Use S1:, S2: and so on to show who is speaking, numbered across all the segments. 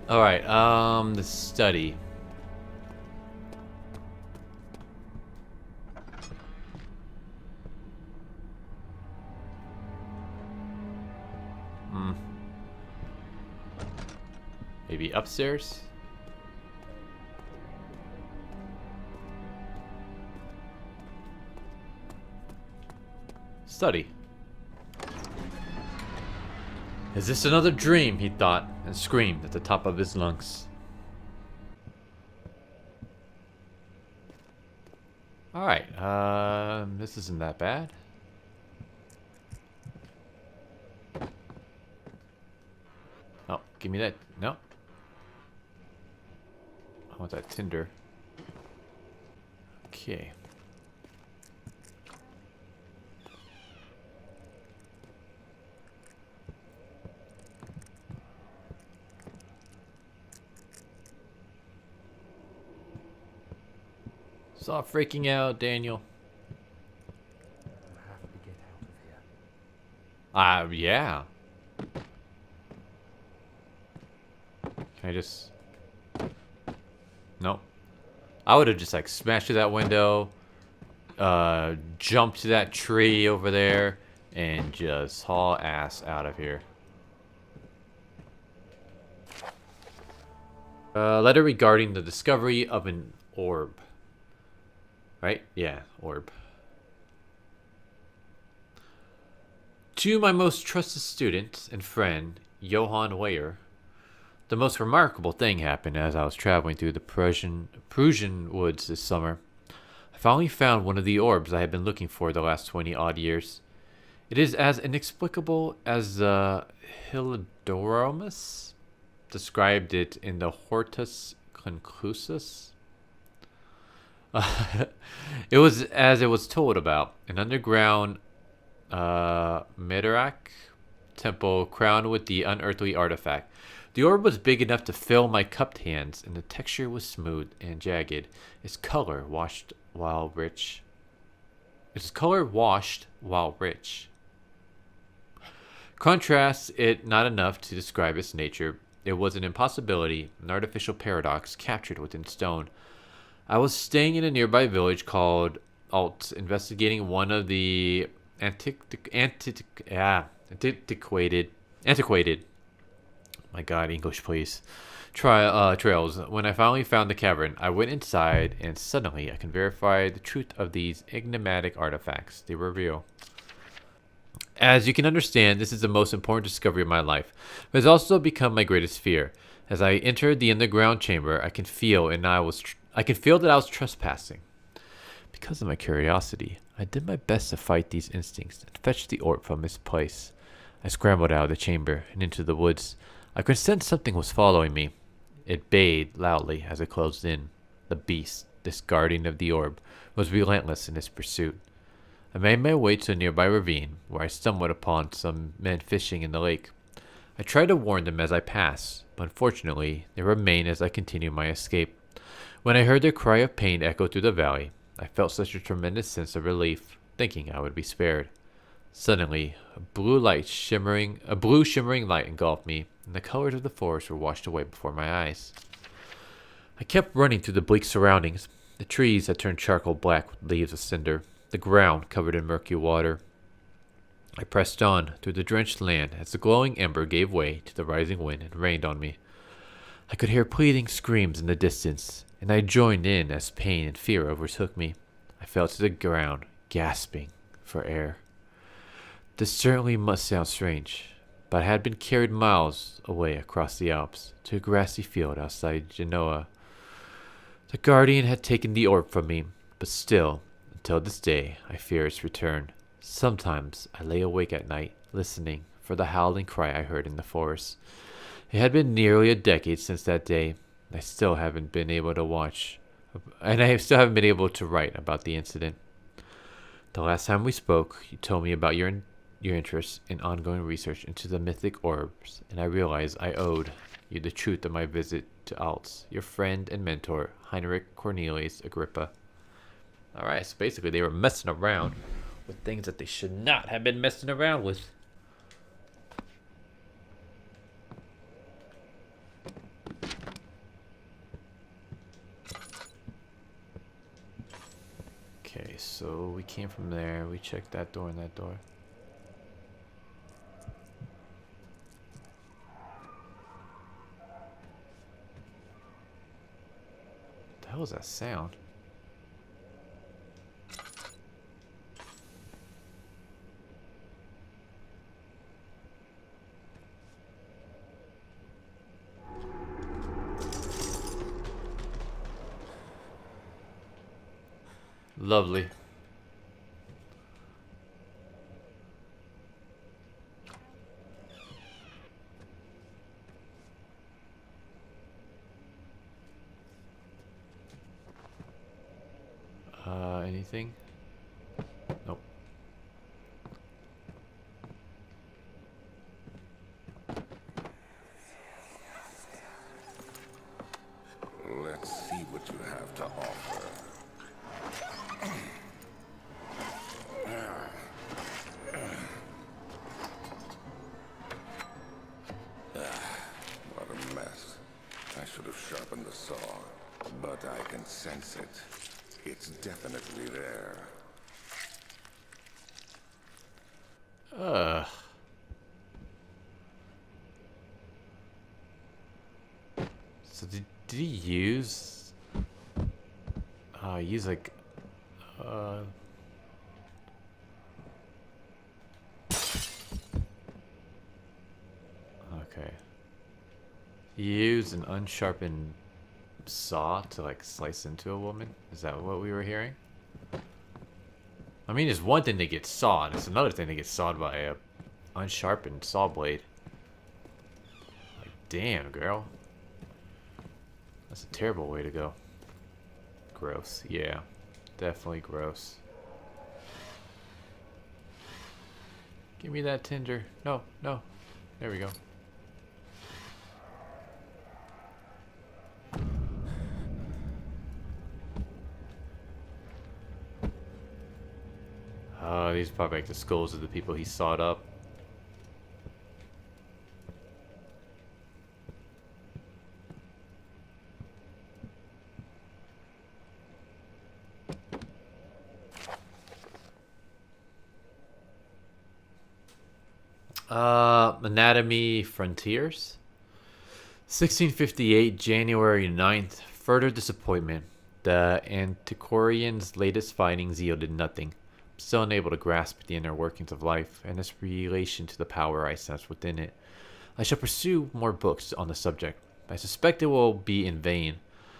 S1: Alright, the study. Hmm. Maybe upstairs? Study. Is this another dream? He thought, and screamed at the top of his lungs. Alright, this isn't that bad. Oh, give me that. No. I want that tinder. Okay. Stop freaking out, Daniel.
S2: You have to get out of here.
S1: Yeah. Can I just... Nope. I would have just like smashed through that window, jumped to that tree over there, and just haul ass out of here. Letter regarding the discovery of an orb. Right? Yeah, orb. To my most trusted student and friend, Johann Weyer, the most remarkable thing happened as I was traveling through the Prussian woods this summer. I finally found one of the orbs I had been looking for the last 20-odd years. It is as inexplicable as Hilodoromus described it in the Hortus Conclusus. It was as it was told about an underground Medarak temple crowned with the unearthly artifact. The orb was big enough to fill my cupped hands, and the texture was smooth and jagged. Its color washed while rich. Contrasts it not enough to describe its nature. It was an impossibility, an artificial paradox captured within stone. I was staying in a nearby village called Alt, investigating one of the antiquated. My God, English, please. Trails. When I finally found the cavern, I went inside, and suddenly I can verify the truth of these enigmatic artifacts. They were real. As you can understand, this is the most important discovery of my life, but it's also become my greatest fear. As I entered the underground chamber, I can feel that I was trespassing. Because of my curiosity, I did my best to fight these instincts and fetch the orb from its place. I scrambled out of the chamber and into the woods. I could sense something was following me. It bayed loudly as it closed in. The beast, this guardian of the orb, was relentless in its pursuit. I made my way to a nearby ravine, where I stumbled upon some men fishing in the lake. I tried to warn them as I passed, but unfortunately, they remained as I continued my escape. When I heard their cry of pain echo through the valley, I felt such a tremendous sense of relief, thinking I would be spared. Suddenly, a blue shimmering light engulfed me, and the colors of the forest were washed away before my eyes. I kept running through the bleak surroundings. The trees had turned charcoal black with leaves of cinder, the ground covered in murky water. I pressed on through the drenched land as the glowing ember gave way to the rising wind and rained on me. I could hear pleading screams in the distance, and I joined in as pain and fear overtook me. I fell to the ground, gasping for air. This certainly must sound strange, but I had been carried miles away across the Alps to a grassy field outside Genoa. The guardian had taken the orb from me, but still, until this day, I fear its return. Sometimes I lay awake at night, listening for the howling cry I heard in the forest. It had been nearly a decade since that day, and I still haven't been able to write about the incident. The last time we spoke, you told me about your interest in ongoing research into the mythic orbs, and I realized I owed you the truth of my visit to Altz, your friend and mentor, Heinrich Cornelius Agrippa. Alright, so basically they were messing around with things that they should not have been messing around with. so we came from there. We checked that door and that door. What the hell is that sound? Lovely. Anything? Nope.
S3: Let's see what you have to offer. What a mess. I should have sharpened the saw, but I can sense it. It's definitely there.
S1: Ugh. So did he use? Use like, okay. He used an unsharpened saw to like slice into a woman. Is that what we were hearing? I mean, it's one thing to get sawed. It's another thing to get sawed by a unsharpened saw blade. Like, damn, girl. That's a terrible way to go. Gross. Yeah, definitely gross. Give me that tinder. No, no. There we go. These are probably like the skulls of the people he sawed up. Anatomy Frontiers. 1658, January 9th. Further disappointment. The antiquarian's latest findings yielded nothing. Still unable to grasp the inner workings of life and its relation to the power I sense within it. I shall pursue more books on the subject. I suspect it will be in vain.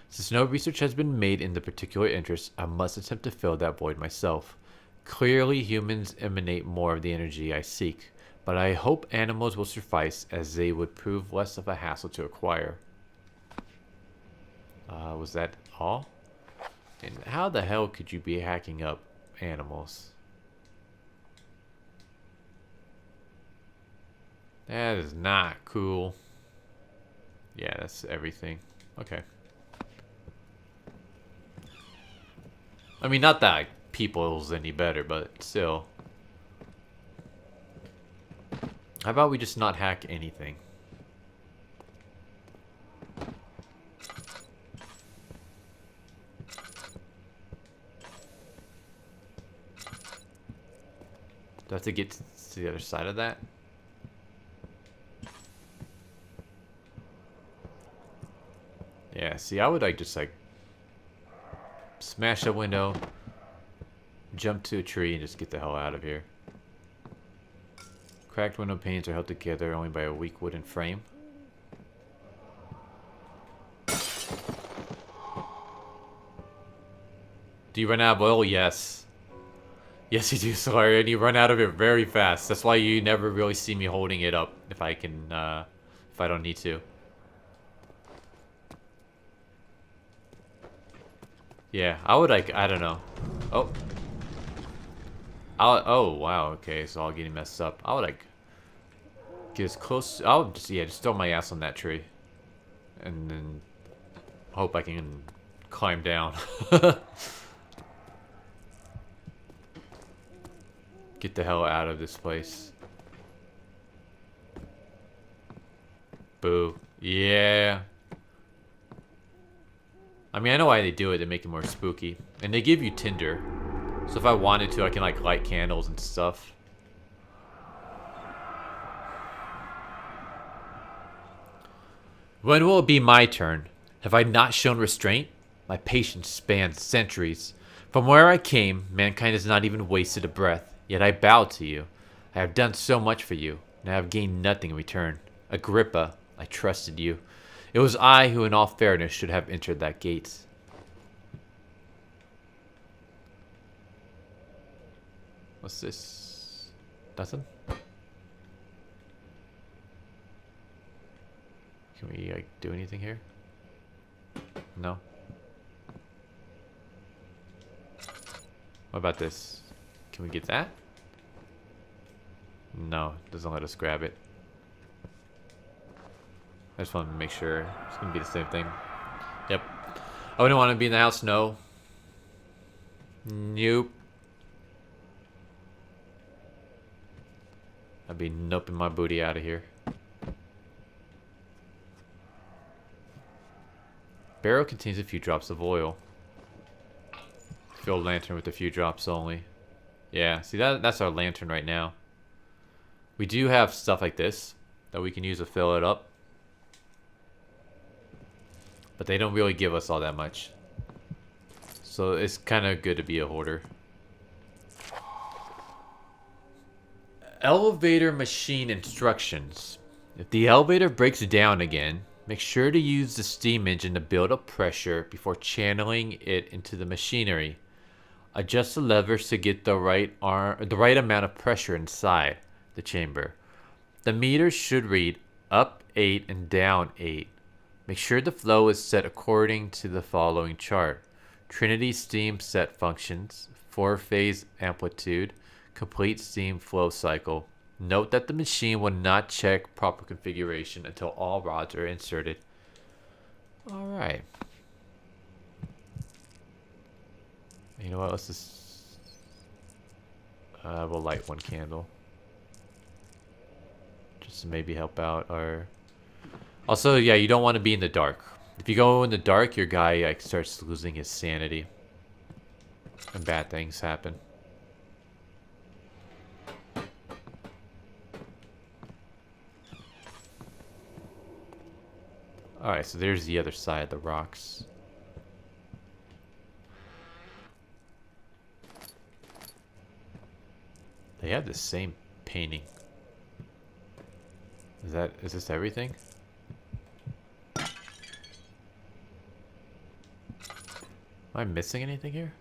S1: Since no research has been made in the particular interest, I must attempt to fill that void myself. Clearly, humans emanate more of the energy I seek, but I hope animals will suffice, as they would prove less of a hassle to acquire. Was that all? And how the hell could you be hacking up animals? That is not cool. Yeah, that's everything. Okay. I mean, not that people's any better, but still. How about we just not hack anything? Do I have to get to the other side of that? Yeah, see, I would like just like smash a window, jump to a tree, and just get the hell out of here. Cracked window panes are held together only by a weak wooden frame. Do you run out of oil? Yes. Yes, you do, Sawyer, and you run out of it very fast. That's why you never really see me holding it up if I can, if I don't need to. Yeah, I would like, I don't know. Oh. Oh, wow, okay, it's all getting messed up. I would like get as close, I'll just, yeah, just throw my ass on that tree. And then hope I can climb down. Get the hell out of this place. Boo. Yeah. I mean, I know why they do it. They make it more spooky. And they give you tinder. So if I wanted to, I can like light candles and stuff. When will it be my turn? Have I not shown restraint? My patience spans centuries. From where I came, mankind has not even wasted a breath, yet I bow to you. I have done so much for you, and I have gained nothing in return. Agrippa, I trusted you. It was I who in all fairness should have entered that gate. What's this? Nothing? Can we like do anything here? No. What about this? Can we get that? No, it doesn't let us grab it. I just want to make sure it's gonna be the same thing. Yep. I wouldn't want to be in the house, no. Nope. I'd be noping my booty out of here. Barrel contains a few drops of oil. Fill lantern with a few drops only. Yeah, see that's our lantern right now. We do have stuff like this that we can use to fill it up. But they don't really give us all that much. So it's kind of good to be a hoarder. Elevator machine instructions. If the elevator breaks down again, make sure to use the steam engine to build up pressure before channeling it into the machinery. Adjust the levers to get the right amount of pressure inside the chamber. The meter should read up 8 and down 8. Make sure the flow is set according to the following chart. Trinity steam set functions, 4-phase amplitude, complete steam flow cycle. Note that the machine will not check proper configuration until all rods are inserted. Alright. You know what, let's just... we'll light one candle. Just to maybe help out our... Also, yeah, you don't want to be in the dark. If you go in the dark, your guy like starts losing his sanity. And bad things happen. Alright, so there's the other side of the rocks. They have the same painting. Is this everything? Am I missing anything here?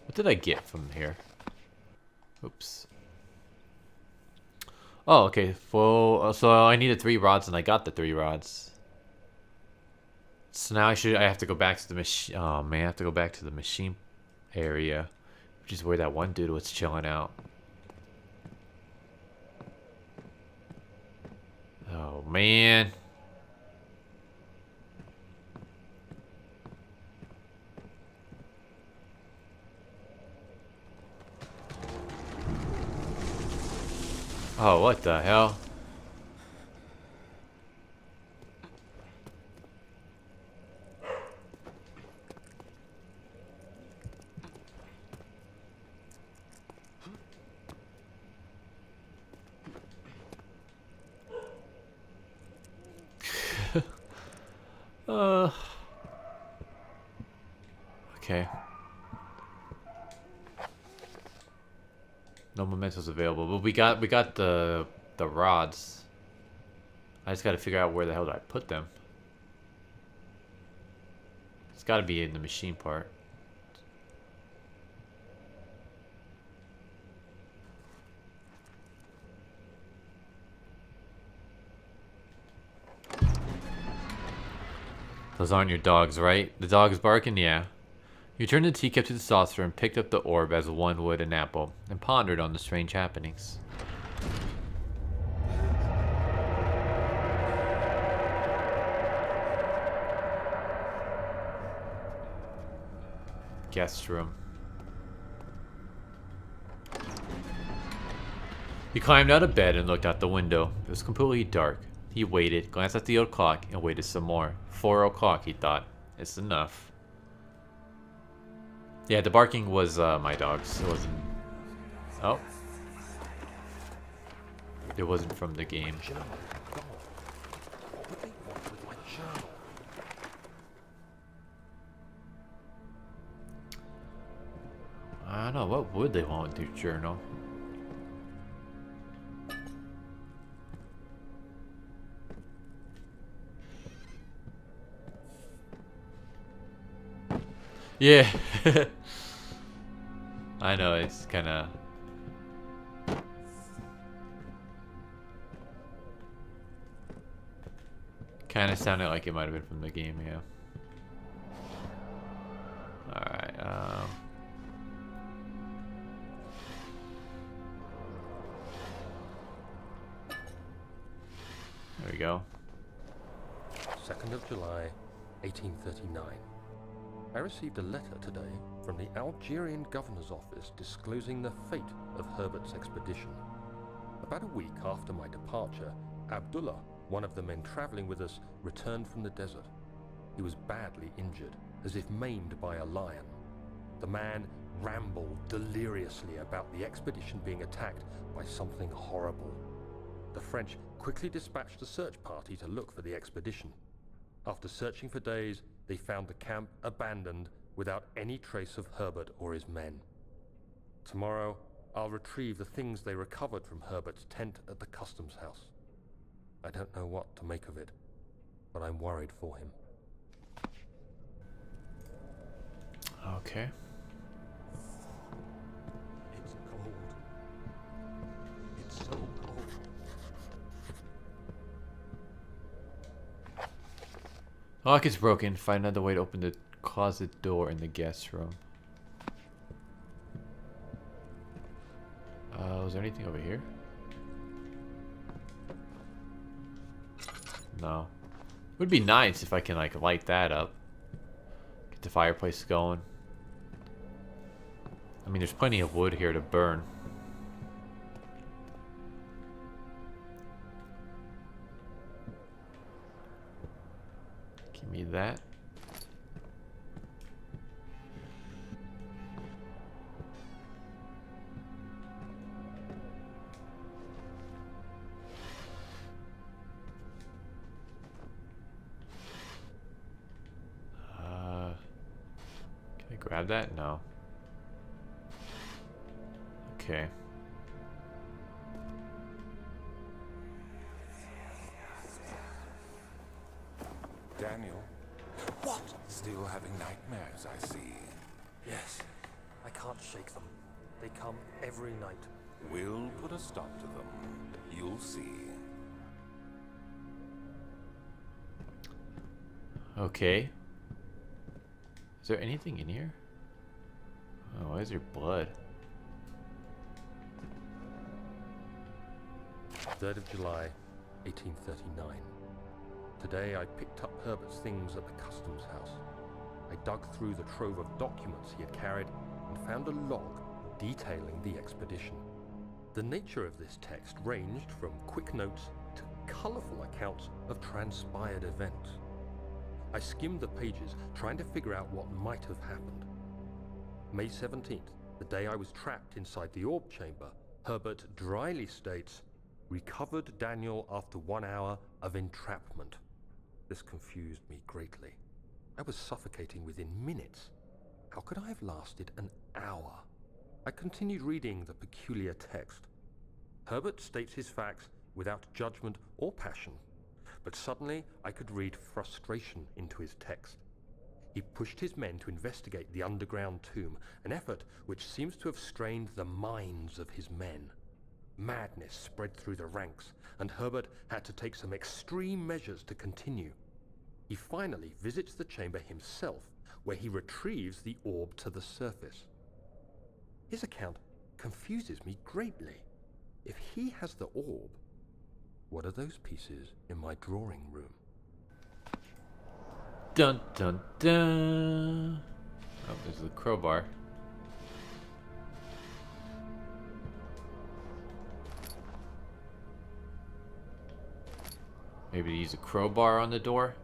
S1: What did I get from here? Oops. Oh, okay. Full. So I needed 3 rods, and I got the 3 rods. So now I have to go back to the machine. Oh man, I have to go back to the machine area, which is where that one dude was chilling out. Oh man. Oh, what the hell? Okay. No mementos available, but we got the rods. I just got to figure out where the hell do I put them. It's got to be in the machine part. Those aren't your dogs, right? The dog's barking? Yeah. You turned the teacup to the saucer and picked up the orb as one would an apple, and pondered on the strange happenings. Guest room. He climbed out of bed and looked out the window. It was completely dark. He waited, glanced at the old clock, and waited some more. 4 o'clock, he thought. It's enough. Yeah, the barking was my dog's. It wasn't. Oh. It wasn't from the game.
S4: Journal. God. What would they want with my journal?
S1: I don't know. What would they want with your journal? Yeah. I know, it's kind of... Kind of sounded like it might have been from the game, yeah. Alright, there we go.
S4: 2nd of July, 1839. I received a letter today from the Algerian governor's office disclosing the fate of Herbert's expedition. About a week after my departure, Abdullah, one of the men traveling with us, returned from the desert. He was badly injured, as if maimed by a lion. The man rambled deliriously about the expedition being attacked by something horrible. The French quickly dispatched a search party to look for the expedition. After searching for days, they found the camp abandoned without any trace of Herbert or his men. Tomorrow, I'll retrieve the things they recovered from Herbert's tent at the customs house. I don't know what to make of it, but I'm worried for him.
S1: Okay.
S4: It's cold. It's so cold.
S1: Lock is broken. Find another way to open the closet door in the guest room. Was there anything over here? No. It would be nice if I can like light that up. Get the fireplace going. I mean, there's plenty of wood here to burn. Give me that. Can I grab that? No. Okay.
S3: Daniel,
S2: What?
S3: still having nightmares, I see.
S2: Yes. I can't shake them. They come every night.
S3: We'll put a stop to them. You'll see.
S1: Okay. Is there anything in here? Oh, why is there blood?
S4: 3rd of July, 1839. Today I picked up Herbert's things at the customs house. I dug through the trove of documents he had carried and found a log detailing the expedition. The nature of this text ranged from quick notes to colourful accounts of transpired events. I skimmed the pages, trying to figure out what might have happened. May 17th, the day I was trapped inside the orb chamber, Herbert dryly states, "Recovered Daniel after 1 hour of entrapment." This confused me greatly. I was suffocating within minutes. How could I have lasted an hour? I continued reading the peculiar text. Herbert states his facts without judgment or passion, but suddenly I could read frustration into his text. He pushed his men to investigate the underground tomb, an effort which seems to have strained the minds of his men. Madness spread through the ranks, and Herbert had to take some extreme measures to continue. He finally visits the chamber himself, where he retrieves the orb to the surface. His account confuses me greatly. If he has the orb, what are those pieces in my drawing room?
S1: Dun dun dun. Oh, there's the crowbar. Maybe use a crowbar on the door.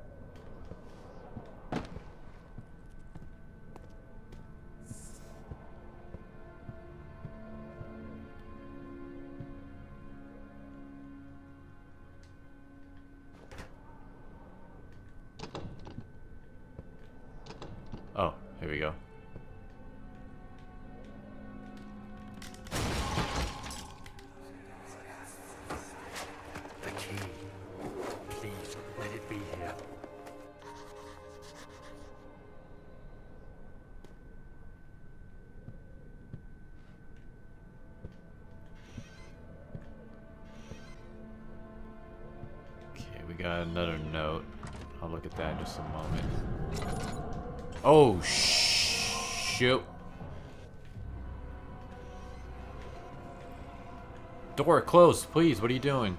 S1: Here we go.
S4: The key. Please, let it be here.
S1: Okay, we got another note. I'll look at that in just a moment. Oh, shoot. Door closed, please. What are you doing?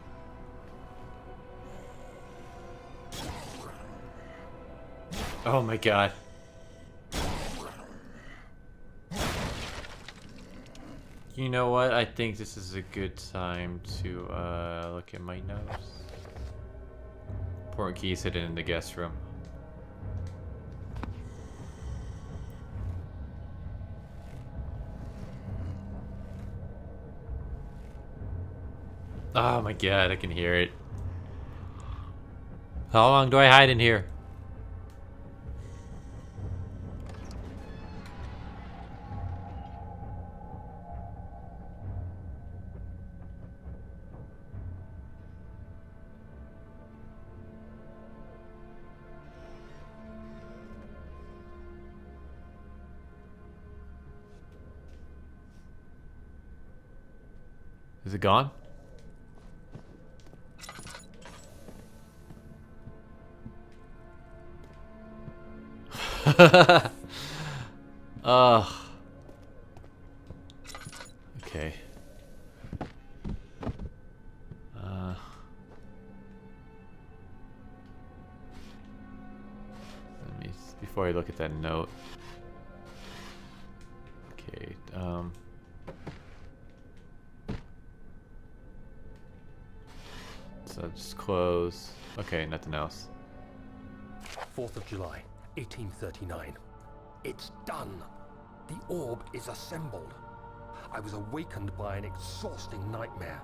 S1: Oh my god. You know what? I think this is a good time to look at my notes. Important keys hidden in the guest room. Oh my god, I can hear it. How long do I hide in here? Is it gone? Ugh. Okay. Let me before I look at that note. Okay. So just close. Okay, nothing else.
S4: 4th of July, 1839. It's done. The orb is assembled. I was awakened by an exhausting nightmare.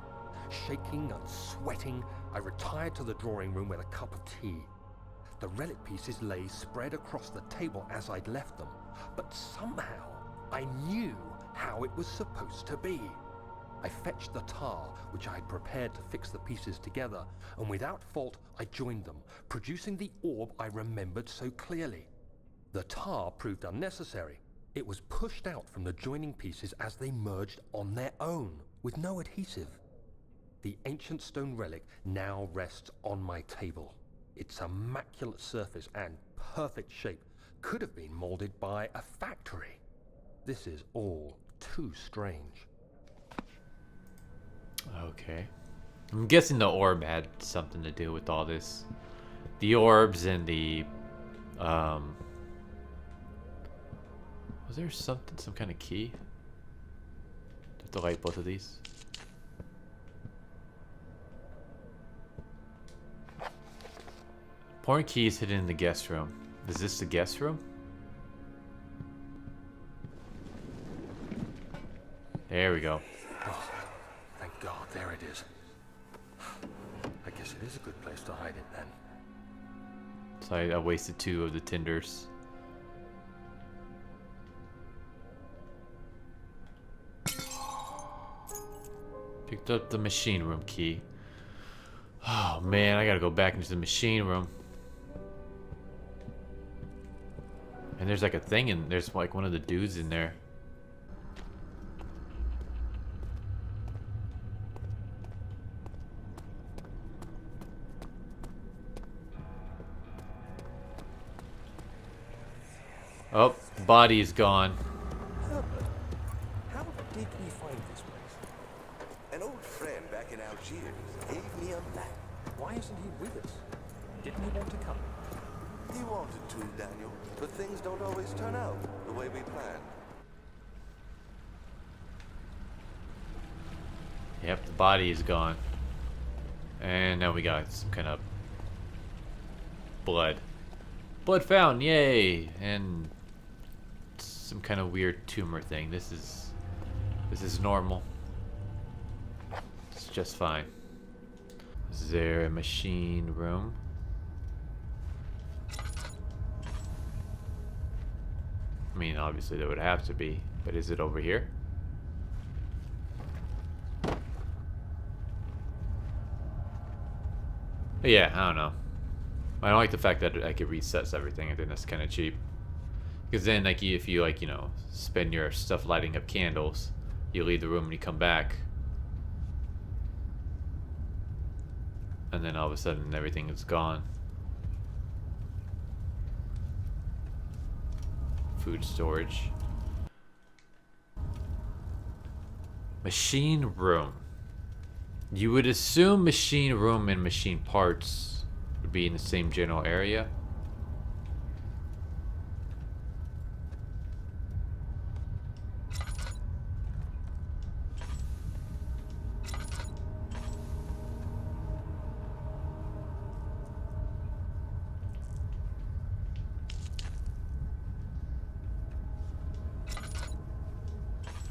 S4: Shaking and sweating, I retired to the drawing room with a cup of tea. The relic pieces lay spread across the table as I'd left them, but somehow I knew how it was supposed to be. I fetched the tar, which I had prepared to fix the pieces together, and without fault I joined them, producing the orb I remembered so clearly. The tar proved unnecessary. It was pushed out from the joining pieces as they merged on their own, with no adhesive. The ancient stone relic now rests on my table. Its immaculate surface and perfect shape could have been molded by a factory. This is all too strange.
S1: Okay. I'm guessing the orb had something to do with all this. The orbs and the was there something, some kind of key? Do I have to light both of these? Important keys hidden in the guest room. Is this the guest room? There we go.
S4: Oh, thank God, there it is. I guess it is a good place to hide it then.
S1: So I wasted 2 of the tinders. Picked up the machine room key. Oh man, I gotta go back into the machine room. And there's like a thing in there's like one of the dudes in there. Oh, the body is gone.
S2: Herbert, how did we find this place?
S3: An old friend back in Algiers gave me a map.
S2: Why isn't he with us? Didn't he want to come?
S3: He wanted to, Daniel, but things don't always turn out the way we planned.
S1: Yep, the body is gone. And now we got some kind of blood. Blood found, yay! And some kind of weird tumor thing. This is normal. It's just fine. Is there a machine room? mean, obviously there would have to be, but is it over here? But yeah, I don't know. I don't like the fact that like it resets everything. I think that's kind of cheap. Because then, like, if you like, you know, spend your stuff lighting up candles, you leave the room and you come back, and then all of a sudden everything is gone. Food storage. Machine room. You would assume machine room and machine parts would be in the same general area.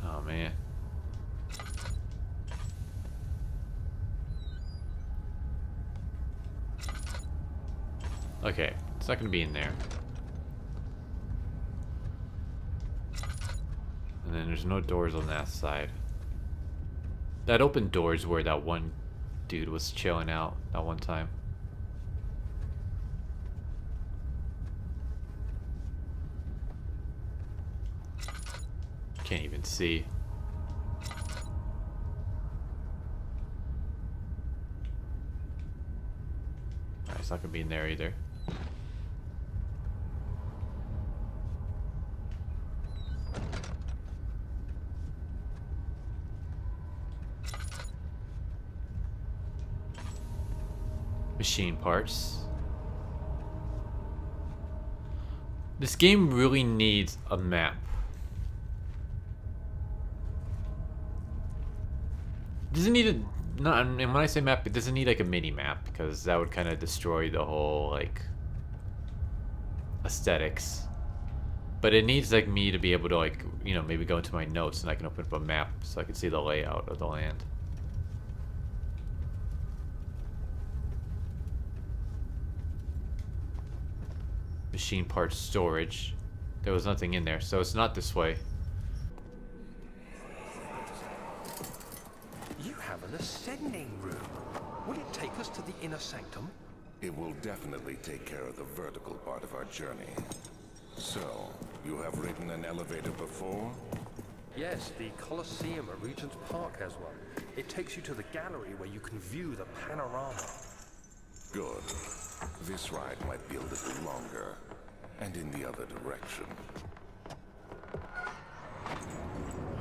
S1: Oh man. Okay, it's not gonna be in there. And then there's no doors on that side. That open doors where that one dude was chilling out that one time. Can't even see. Alright, it's not gonna be in there either. Machine parts. This game really needs a map. Doesn't need a not, and when I say map, it doesn't need like a mini map because that would kind of destroy the whole like aesthetics. But it needs like me to be able to like, you know, maybe go into my notes and I can open up a map so I can see the layout of the land. Machine parts storage. There was nothing in there, so it's not this way.
S4: You have an ascending room. Will it take us to the inner sanctum?
S3: It will definitely take care of the vertical part of our journey. So, you have ridden an elevator before?
S4: Yes, the Colosseum at Regent's Park has one. It takes you to the gallery where you can view the panorama.
S3: Good. This ride might be a little longer, and in the other direction.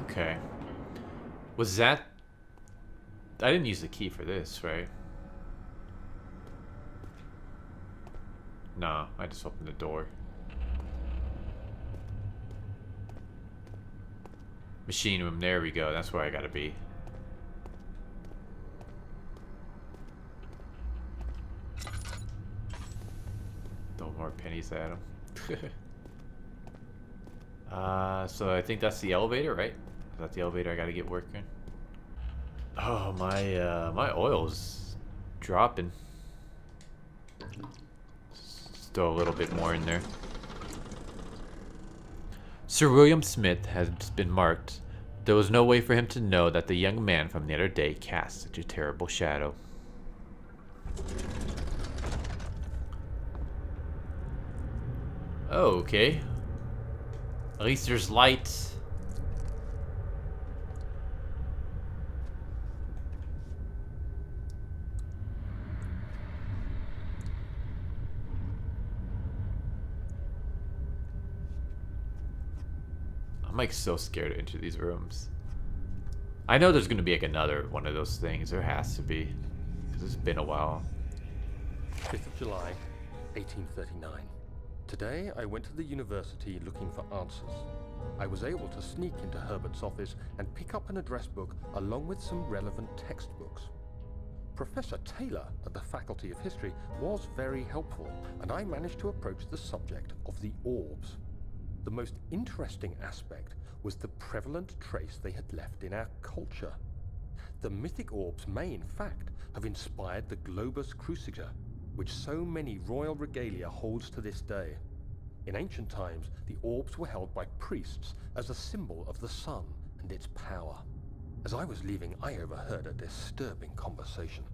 S1: Okay. Was that... I didn't use the key for this, right? No, I just opened the door. Machine room, there we go. That's where I gotta be. Throw more pennies at him. So I think that's the elevator, right? Is that the elevator I gotta get working? Oh, my oil's dropping. Just throw a little bit more in there. Sir William Smith has been marked. There was no way for him to know that the young man from the other day cast such a terrible shadow. Oh, okay. At least there's light. I'm like so scared to enter these rooms. I know there's gonna be like another one of those things. There has to be. Because it's been a while.
S4: 5th of July, 1839. Today, I went to the university looking for answers. I was able to sneak into Herbert's office and pick up an address book along with some relevant textbooks. Professor Taylor at the Faculty of History was very helpful, and I managed to approach the subject of the orbs. The most interesting aspect was the prevalent trace they had left in our culture. The mythic orbs may, in fact, have inspired the globus cruciger, which so many royal regalia holds to this day. In ancient times, the orbs were held by priests as a symbol of the sun and its power. As I was leaving, I overheard a disturbing conversation.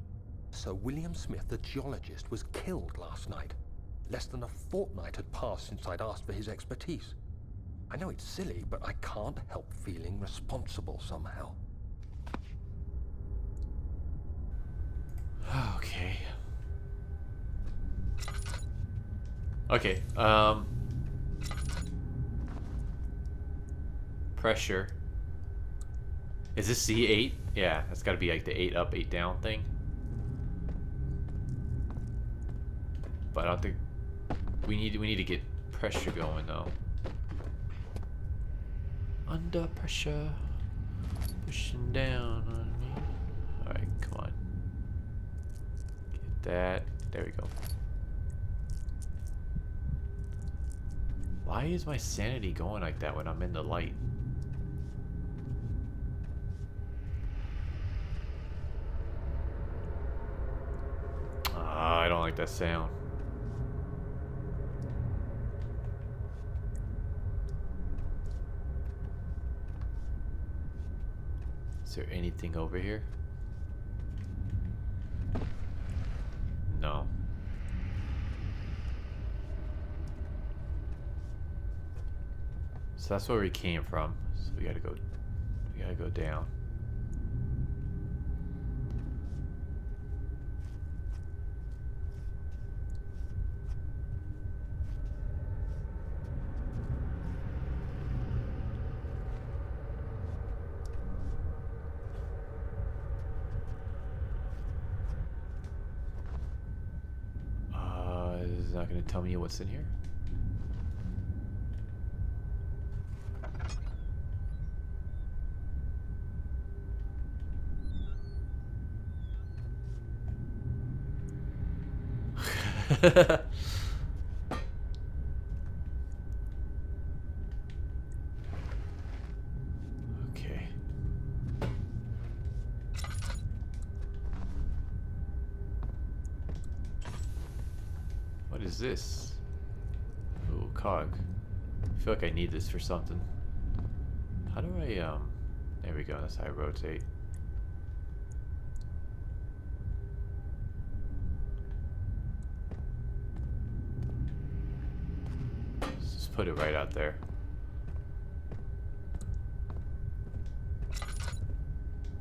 S4: Sir William Smith, the geologist, was killed last night. Less than a fortnight had passed since I'd asked for his expertise. I know it's silly, but I can't help feeling responsible somehow.
S1: Okay. Okay, pressure. Is this C8? Yeah, that's gotta be like the 8 up, 8 down thing. But I don't think we need to get pressure going though. Under pressure, pushing down on me. Alright, come on. Get that. There we go. Why is my sanity going like that when I'm in the light? I don't like that sound. Is there anything over here? No. So that's where we came from. So we gotta go down. Is it not gonna tell me what's in here? Okay. What is this? Ooh, cog. I feel like I need this for something. How do I, there we go, that's how I rotate. Let's just put it right out there.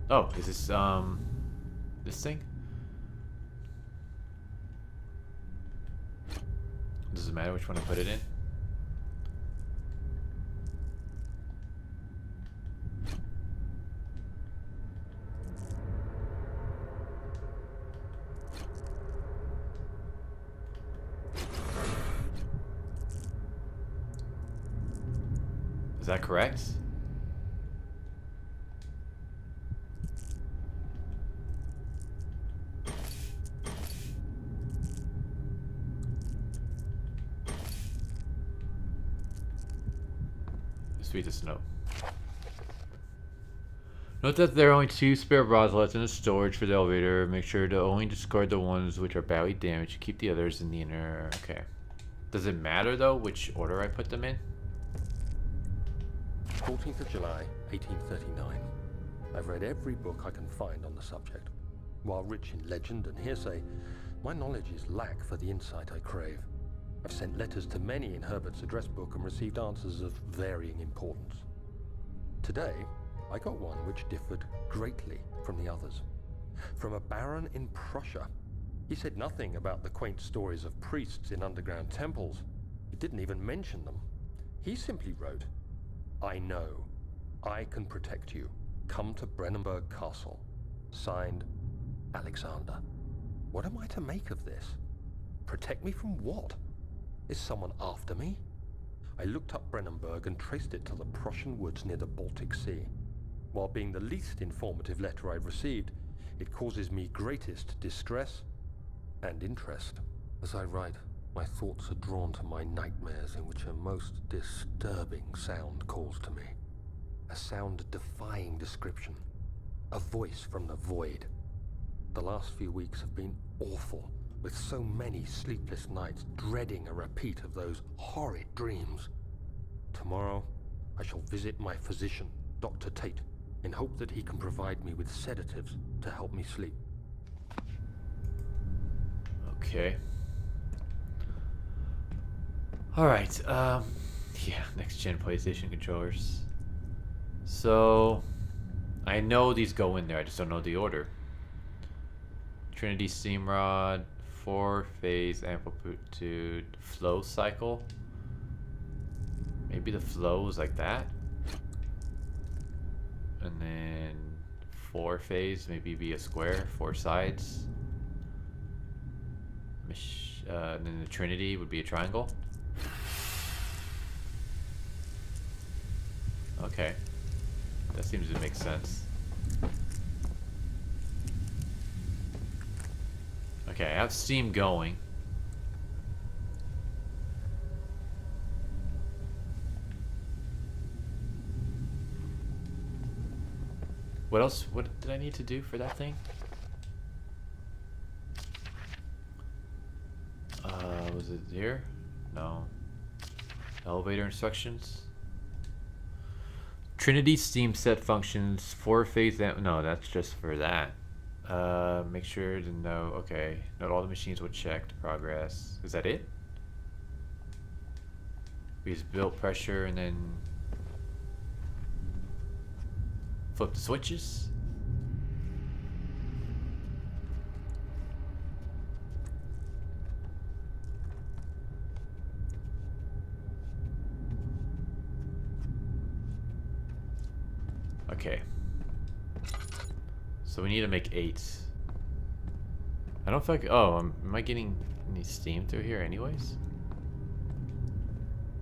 S1: Oh, is this, this thing? Does it matter which one I put it in? Is that correct? Sweet as snow. Note that there are only 2 spare rods left in the storage for the elevator. Make sure to only discard the ones which are badly damaged. Keep the others in the inner. Okay. Does it matter though which order I put them in?
S4: 14th of July, 1839. I've read every book I can find on the subject. While rich in legend and hearsay, my knowledge is lack for the insight I crave. I've sent letters to many in Herbert's address book and received answers of varying importance. Today, I got one which differed greatly from the others. From a baron in Prussia. He said nothing about the quaint stories of priests in underground temples. He didn't even mention them. He simply wrote, "I know. I can protect you. Come to Brennenburg Castle. Signed, Alexander." What am I to make of this? Protect me from what? Is someone after me? I looked up Brennenburg and traced it to the Prussian woods near the Baltic Sea. While being the least informative letter I've received, it causes me greatest distress and interest. As I write, my thoughts are drawn to my nightmares in which a most disturbing sound calls to me. A sound defying description. A voice from the void. The last few weeks have been awful, with so many sleepless nights dreading a repeat of those horrid dreams. Tomorrow, I shall visit my physician, Dr. Tate, in hope that he can provide me with sedatives to help me sleep.
S1: Okay. Alright, yeah, next gen PlayStation controllers. So, I know these go in there, I just don't know the order. Trinity Steam Rod, 4-phase amplitude flow cycle. Maybe the flow is like that. And then 4-phase, maybe be a square, 4 sides. And then the Trinity would be a triangle. Okay. That seems to make sense. Okay, I have steam going. What else? What did I need to do for that thing? Was it here? No. Elevator instructions. Trinity steam set functions 4-phase. No, that's just for that. Make sure to know. Okay, note all the machines were checked. Progress. Is that it? We just built pressure and then flip the switches. Okay. So we need to make 8. I don't feel like... Oh, am I getting any steam through here anyways?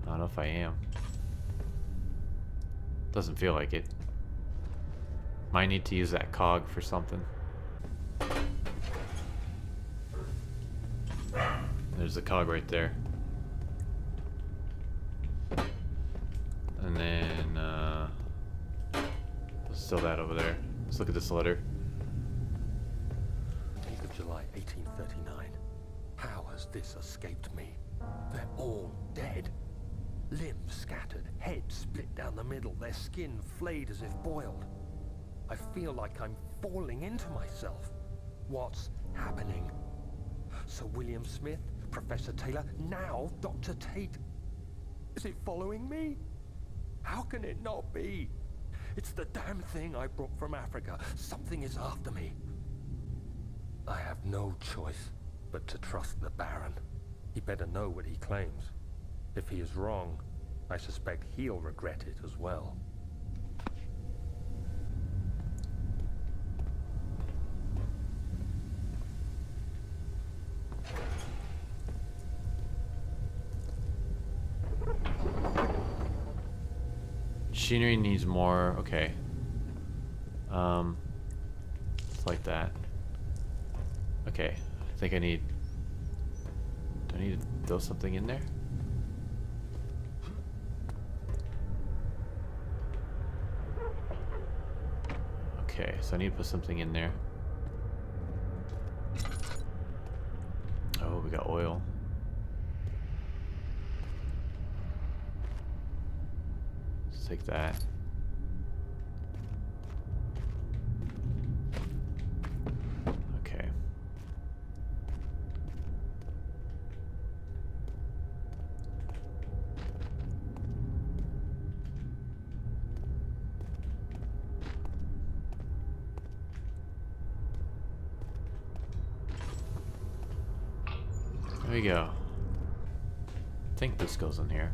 S1: I don't know if I am. Doesn't feel like it. Might need to use that cog for something. There's the cog right there. And then, still that over there. Let's look at this letter.
S4: 8th of July, 1839. How has this escaped me? They're all dead. Limbs scattered, heads split down the middle, their skin flayed as if boiled. I feel like I'm falling into myself. What's happening? Sir William Smith, Professor Taylor, now Dr. Tate. Is it following me? How can it not be? It's the damn thing I brought from Africa. Something is after me. I have no choice but to trust the Baron. He better know what he claims. If he is wrong, I suspect he'll regret it as well.
S1: Machinery needs more. Okay. It's like that. Okay. I think I need... Do I need to throw something in there? Okay, so I need to put something in there. Oh, we got oil. Let's take that. Okay. There we go. I think this goes in here.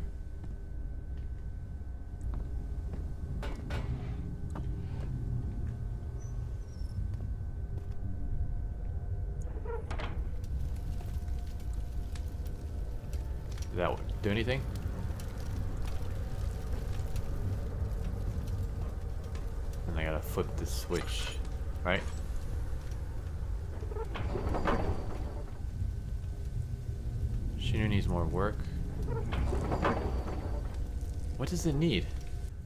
S1: Did that do anything? And I gotta flip the switch, right? Machinery needs more work. What does it need?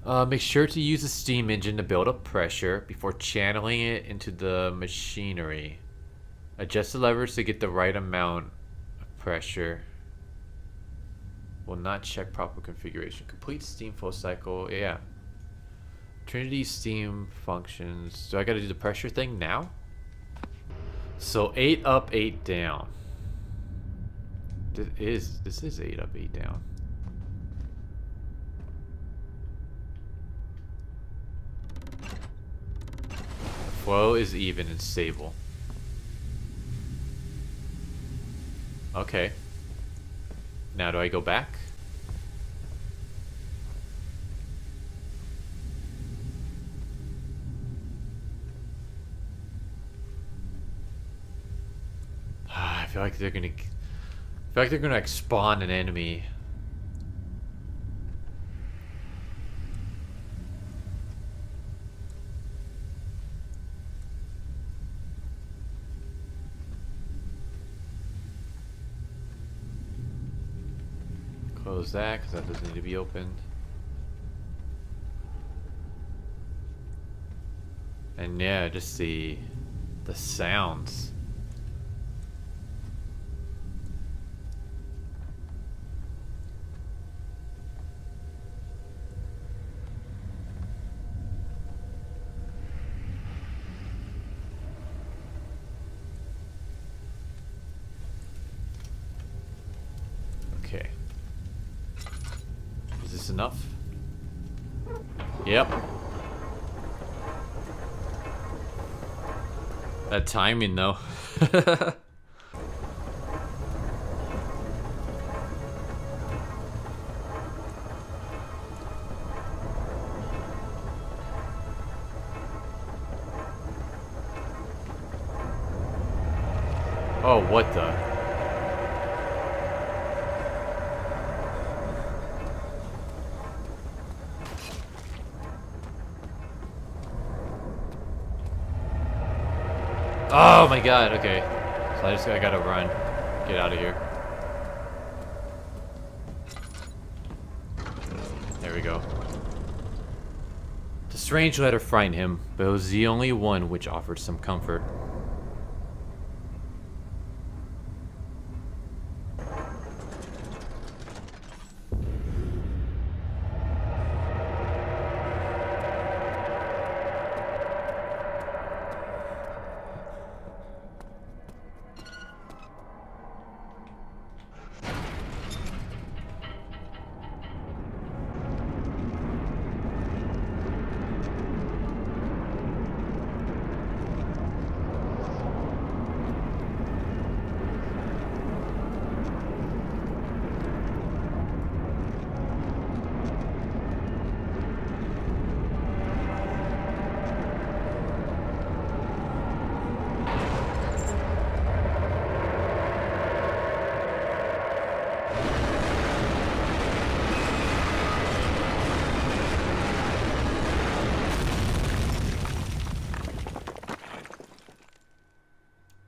S1: Make sure to use the steam engine to build up pressure before channeling it into the machinery. Adjust the levers to get the right amount of pressure. Will not check proper configuration. Complete steam full cycle. Yeah. Trinity steam functions. Do I gotta do the pressure thing now? So 8 up, 8 down. This is 8 up, 8 down. Flow is even and stable. Okay. Now do I go back? I feel like they're gonna like spawn an enemy. Close that because that doesn't need to be opened. And yeah, just the sounds. Okay. Is this enough? Yep. That timing though. Oh, what the? Oh my god, okay. So I gotta run. Get out of here. There we go. The strange letter frightened him, but it was the only one which offered some comfort.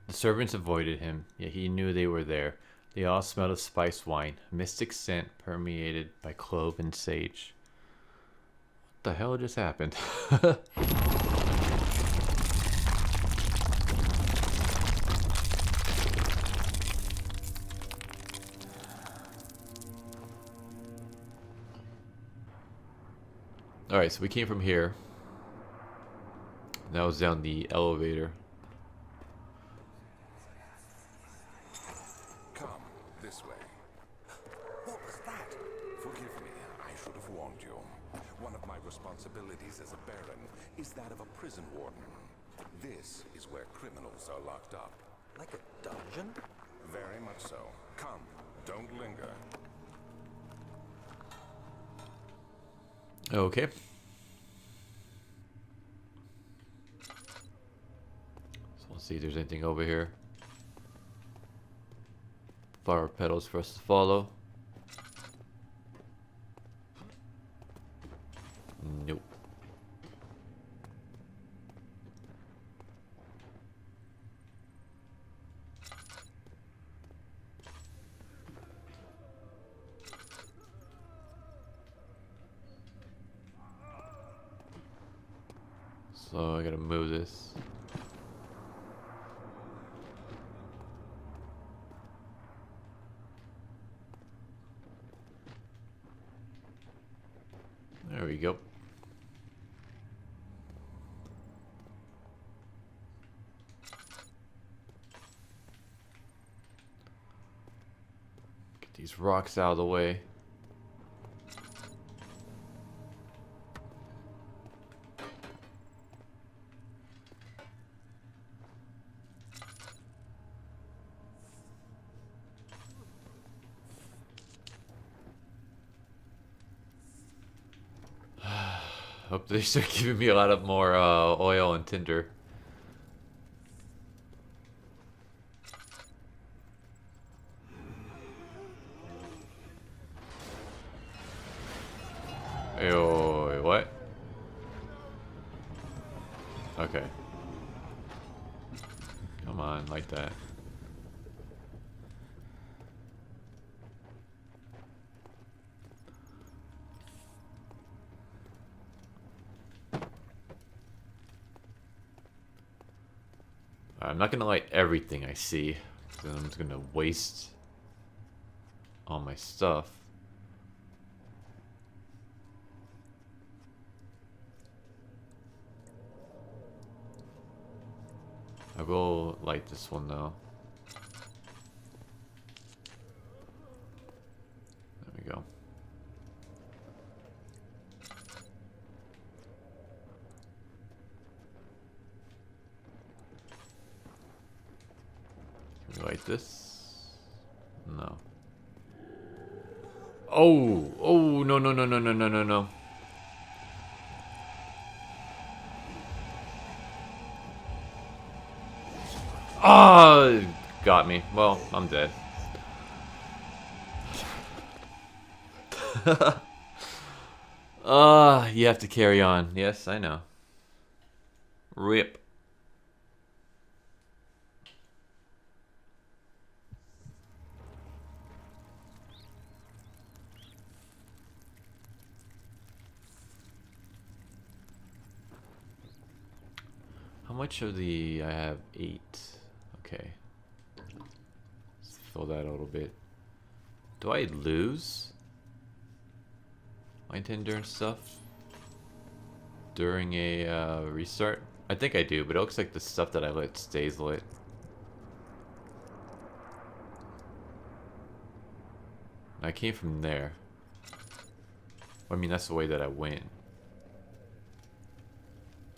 S1: Servants avoided him, yet he knew they were there. They all smelled of spiced wine, a mystic scent permeated by clove and sage. What the hell just happened? Alright, so we came from here. That was down the elevator.
S3: This way. What was that? Forgive me, I should have warned you. One of my responsibilities as a baron is that of a prison warden. This is where criminals are locked up.
S2: Like a dungeon?
S3: Very much so. Come, don't linger.
S1: Okay. So let's see if there's anything over here. Flower petals for us to follow. Nope. So I gotta move this. we go. Get these rocks out of the way. Hope they start giving me a lot of more oil and tinder. Yo, what? Okay. Come on, like that. I'm not gonna light everything I see, 'cause then I'm just gonna waste all my stuff. I will light this one though. There we go. Can we light this? No. Oh! Oh, no, no, no, no, no, no, no, no. Ah, got me. Well, I'm dead. You have to carry on. Yes, I know. RIP. How much of the... I have 8. Okay. Let's fill that a little bit. Do I lose my tinder and stuff during a restart? I think I do, but it looks like the stuff that I lit stays lit. I came from there. I mean, that's the way that I went.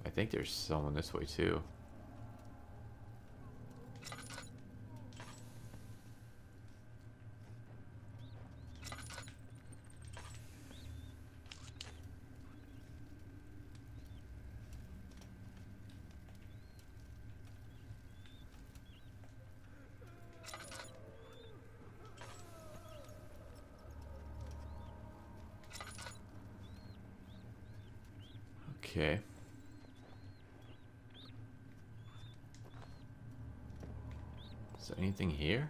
S1: I think there's someone this way too. Okay. Is there anything here?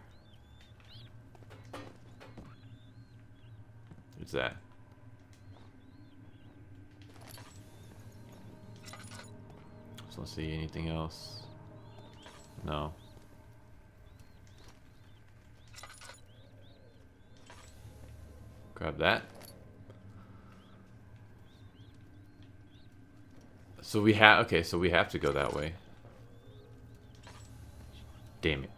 S1: What's that? Just don't see anything else. No. Grab that. So we have, okay, so we have to go that way. Damn it.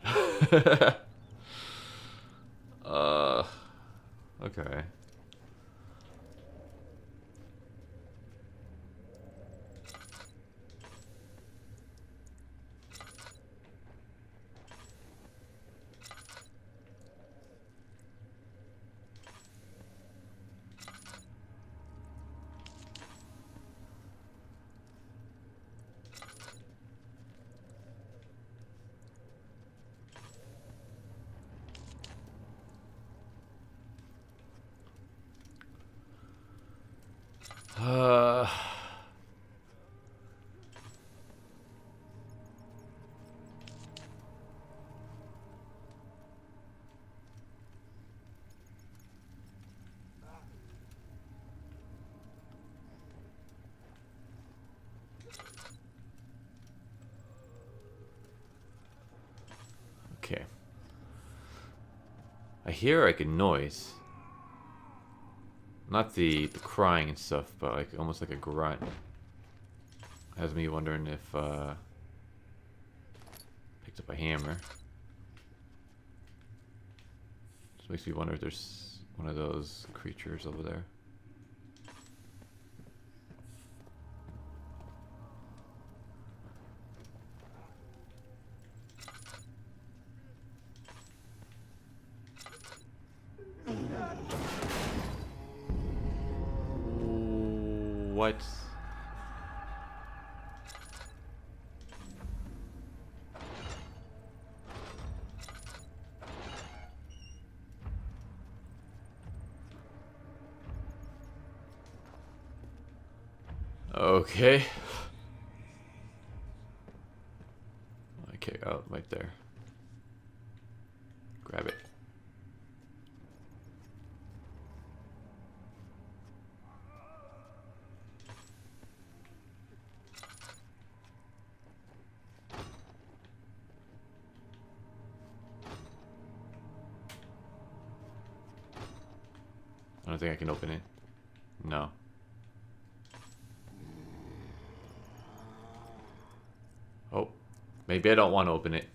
S1: Okay. Uh, okay. I hear like a noise. Not the crying and stuff, but like almost like a grunt. Has me wondering if picked up a hammer. Just makes me wonder if there's one of those creatures over there. What? Okay. Okay, oh, right there. Grab it. I don't think I can open it. No. Oh, maybe I don't want to open it.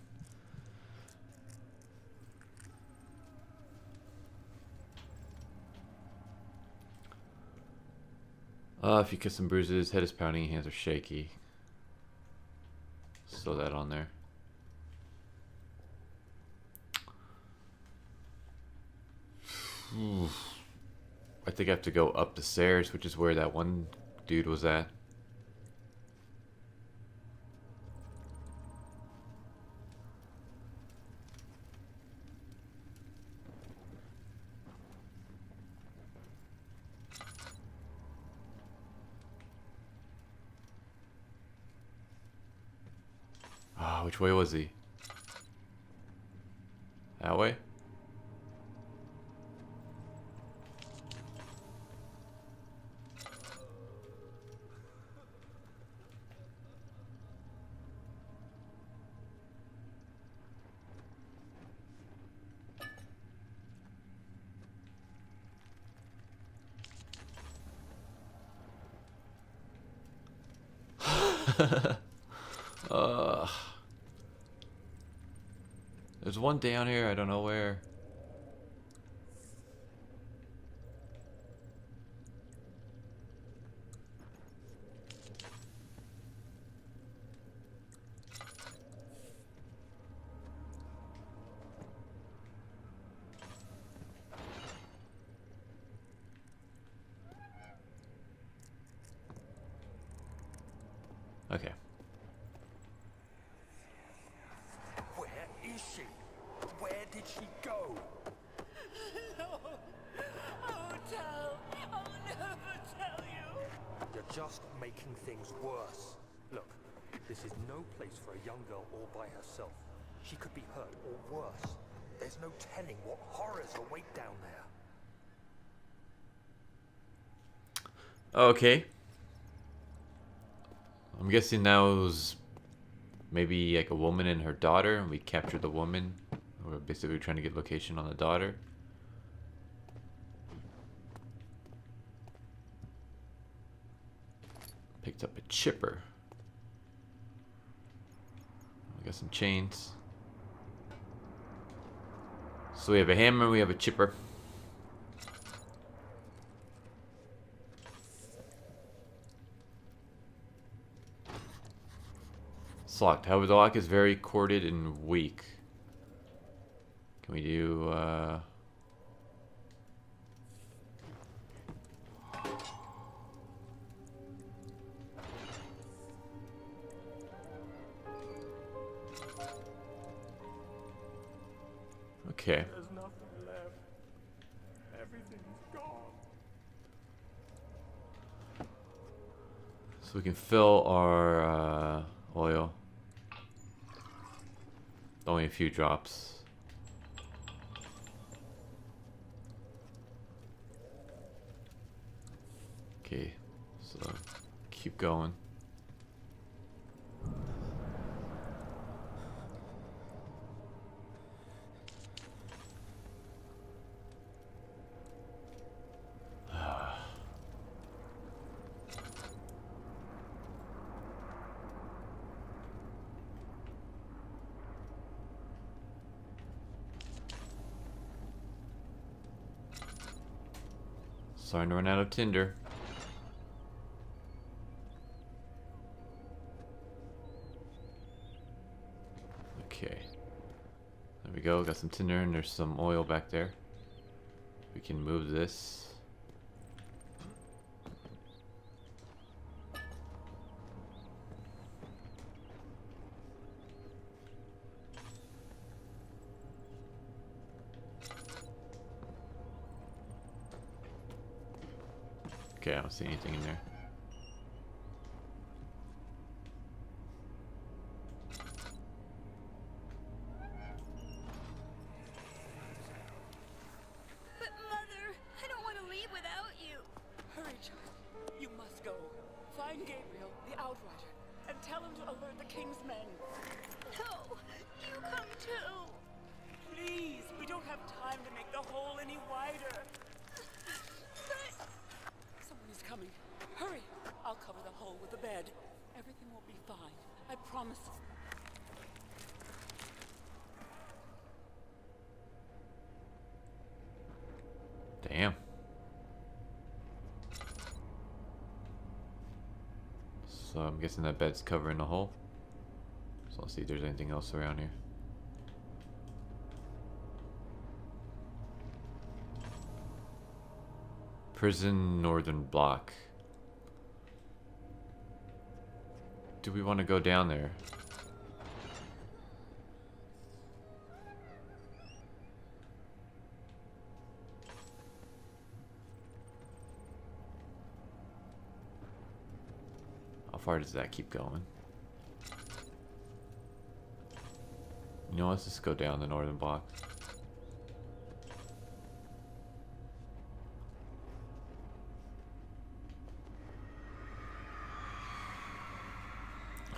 S1: If you kiss some bruises, head is pounding, hands are shaky. Throw that on there. I think I have to go up the stairs, which is where that one dude was at. Ah, which way was he? That way? There's one down here, I don't know where. Okay.
S2: Where is she? Where did she go?
S5: No, I won't tell. I'll never tell you.
S2: You're just making things worse. Look, this is no place for a young girl all by herself. She could be hurt or worse. There's no telling what horrors await down there.
S1: Okay. I'm guessing now it was maybe like a woman and her daughter, and we captured the woman. We're basically trying to get location on the daughter. Picked up a chipper. We got some chains. So we have a hammer, we have a chipper. It's locked. However, the lock is very corded and weak. Can we do, okay.
S2: There's nothing left. Everything's gone.
S1: So we can fill our, oil. Only a few drops. Okay, so keep going. Starting to run out of tinder. Okay. There we go. Got some tinder and there's some oil back there. We can move this. Okay, I don't see anything in there.
S5: But Mother, I don't want to leave without you.
S6: Hurry, child. You must go. Find Gabriel, the Outrider, and tell him to alert the King's men.
S5: No, you come too.
S6: Please, we don't have time to make the hole any wider.
S5: But
S6: Someone is coming. Hurry! I'll cover the hole with the bed. Everything will be fine. I promise you.
S1: Damn. So I'm guessing that bed's covering the hole. So let's see if there's anything else around here. Prison Northern Block. Do we want to go down there? How far does that keep going? You know, let's just go down the Northern Block.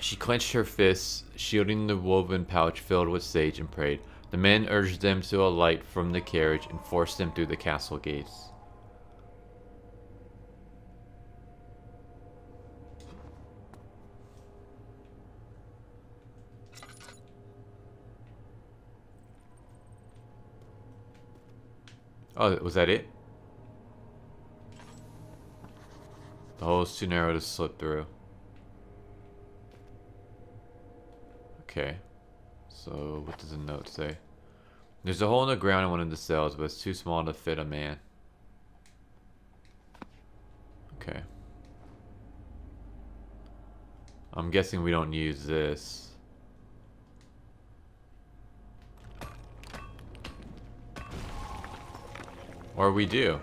S1: She clenched her fists, shielding the woven pouch filled with sage, and prayed. The men urged them to alight from the carriage and forced them through the castle gates. Oh, was that it? The hole's too narrow to slip through. Okay. So, what does the note say? There's a hole in the ground in one of the cells, but it's too small to fit a man. Okay. I'm guessing we don't use this. Or we do.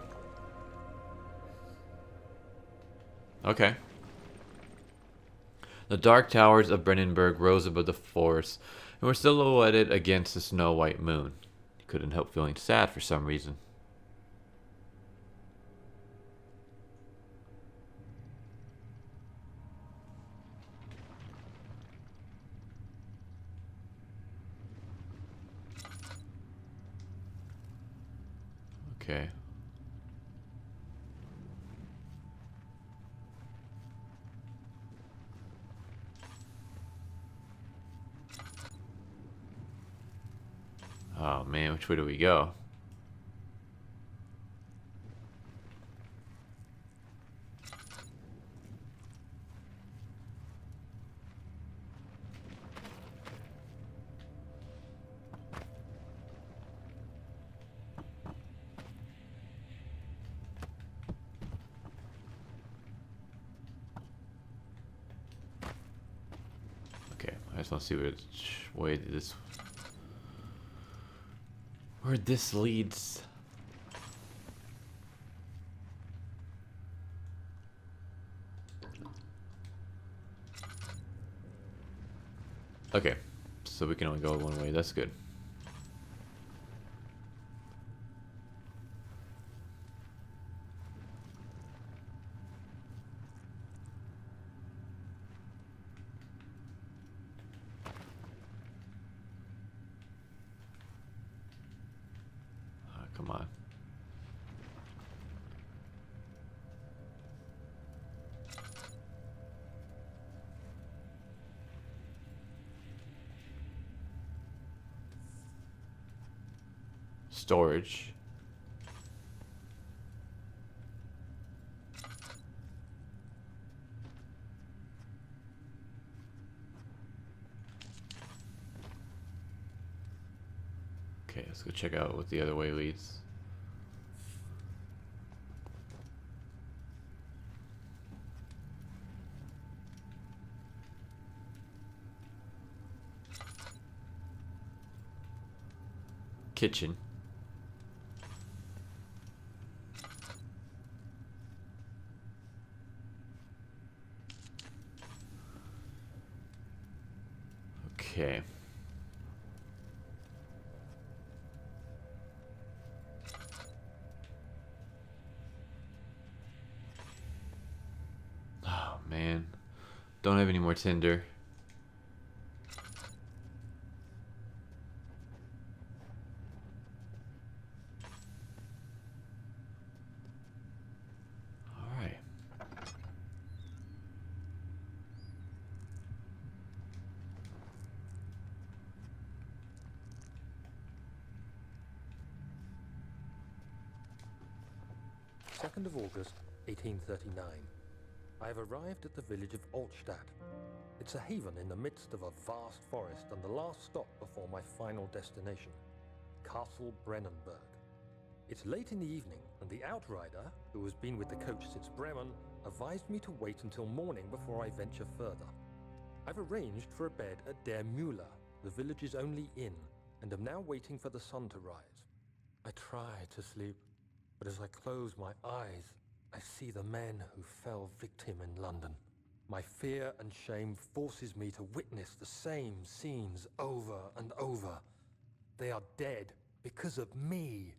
S1: Okay. The dark towers of Brennenburg rose above the forest and were silhouetted against the snow-white moon. He couldn't help feeling sad for some reason. Okay. Oh man, which way do we go? Okay, I just want to see which way this... where this leads. Okay, so we can only go one way. That's good. Come on. Storage. check out what the other way leads. Kitchen. Okay. Oh man. Don't have any more tinder. Alright.
S4: Second of August, 1839. I have arrived at the village of Altstadt. It's a haven in the midst of a vast forest and the last stop before my final destination, Castle Brennenburg. It's late in the evening, and the outrider, who has been with the coach since Bremen, advised me to wait until morning before I venture further. I've arranged for a bed at Der Müller, the village's only inn, and am now waiting for the sun to rise. I try to sleep, but as I close my eyes, I see the men who fell victim in London. My fear and shame forces me to witness the same scenes over and over. They are dead because of me.